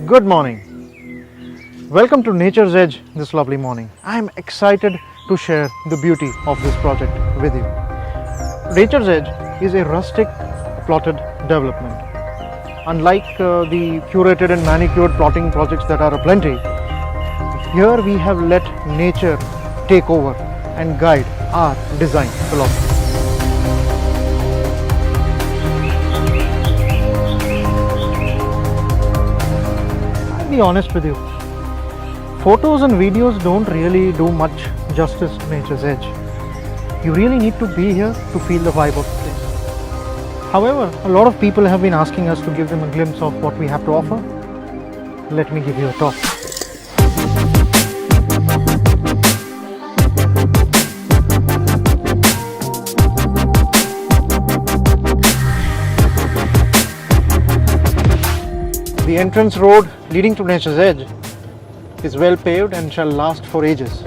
Good morning. Welcome to Nature's Edge this lovely morning. I am excited to share the beauty of this project with you. Nature's Edge is a rustic plotted development. Unlike the curated and manicured plotting projects that are aplenty, here we have let nature take over and guide our design philosophy. I'll be honest with you, photos and videos don't really do much justice to Nature's Edge. You really need to be here to feel the vibe of the place. However, a lot of people have been asking us to give them a glimpse of what we have to offer. Let me give you a talk. The entrance road leading to Nature's Edge is well paved and shall last for ages.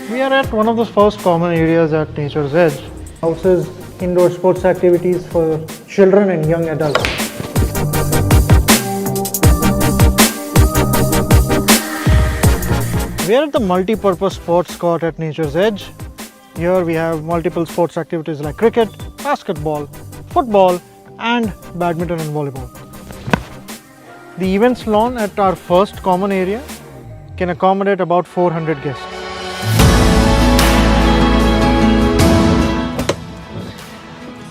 We are at one of the first common areas at Nature's Edge. Houses indoor sports activities for children and young adults. We are at the multi-purpose sports court at Nature's Edge. Here we have multiple sports activities like cricket, basketball, football, and badminton and volleyball. The events lawn at our first common area can accommodate about 400 guests.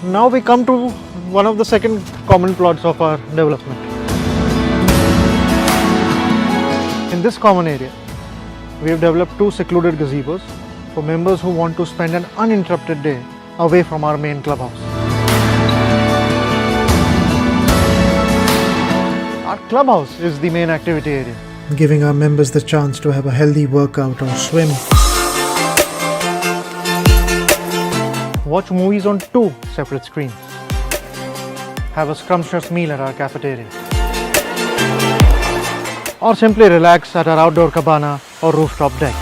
Now we come to one of the second common plots of our development. In this common area, we have developed two secluded gazebos for members who want to spend an uninterrupted day away from our main clubhouse. Our clubhouse is the main activity area, giving our members the chance to have a healthy workout or swim. Watch movies on two separate screens. Have a scrumptious meal at our cafeteria. Or simply relax at our outdoor cabana or rooftop deck.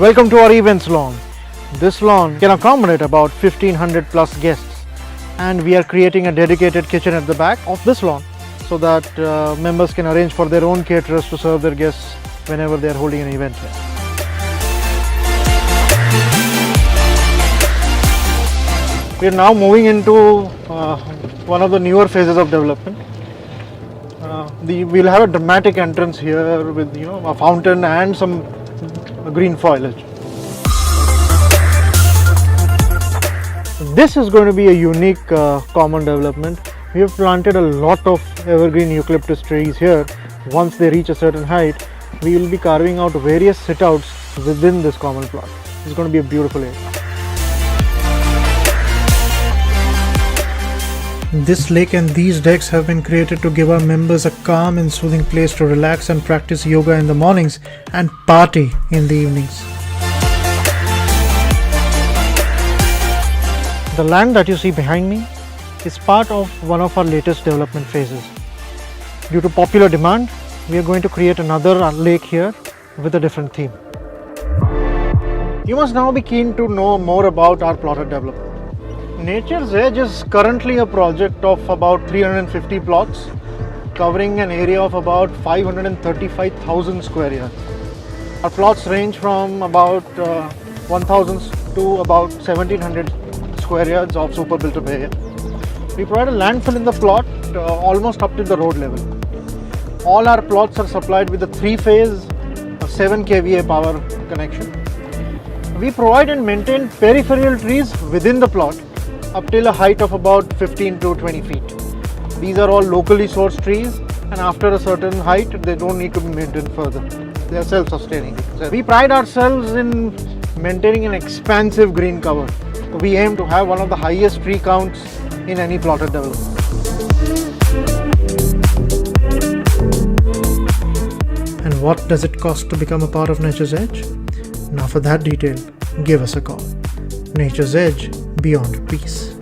Welcome to our events lawn. This lawn can accommodate about 1500 plus guests, and we are creating a dedicated kitchen at the back of this lawn so that members can arrange for their own caterers to serve their guests whenever they are holding an event here. We are now moving into one of the newer phases of development. We'll have a dramatic entrance here with a fountain and some green foliage. This is going to be a unique common development. We have planted a lot of evergreen eucalyptus trees here. Once they reach a certain height, we will be carving out various sit-outs within this common plot. It's going to be a beautiful area. This lake and these decks have been created to give our members a calm and soothing place to relax and practice yoga in the mornings and party in the evenings. The land that you see behind me is part of one of our latest development phases. Due to popular demand, we are going to create another lake here with a different theme. You must now be keen to know more about our plotted development. Nature's Edge is currently a project of about 350 plots, covering an area of about 535,000 square yards. Our plots range from about 1,000 to about 1,700 square yards of super built-up area. We provide a landfill in the plot almost up to the road level. All our plots are supplied with a 3-phase 7 kVA power connection. We provide and maintain peripheral trees within the plot up till a height of about 15 to 20 feet. These are all locally sourced trees, and after a certain height they don't need to be maintained further. They are self-sustaining. So we pride ourselves in maintaining an expansive green cover. We aim to have one of the highest tree counts in any plotted development. And what does it cost to become a part of Nature's Edge? Now for that detail, give us a call. Nature's Edge, beyond peace.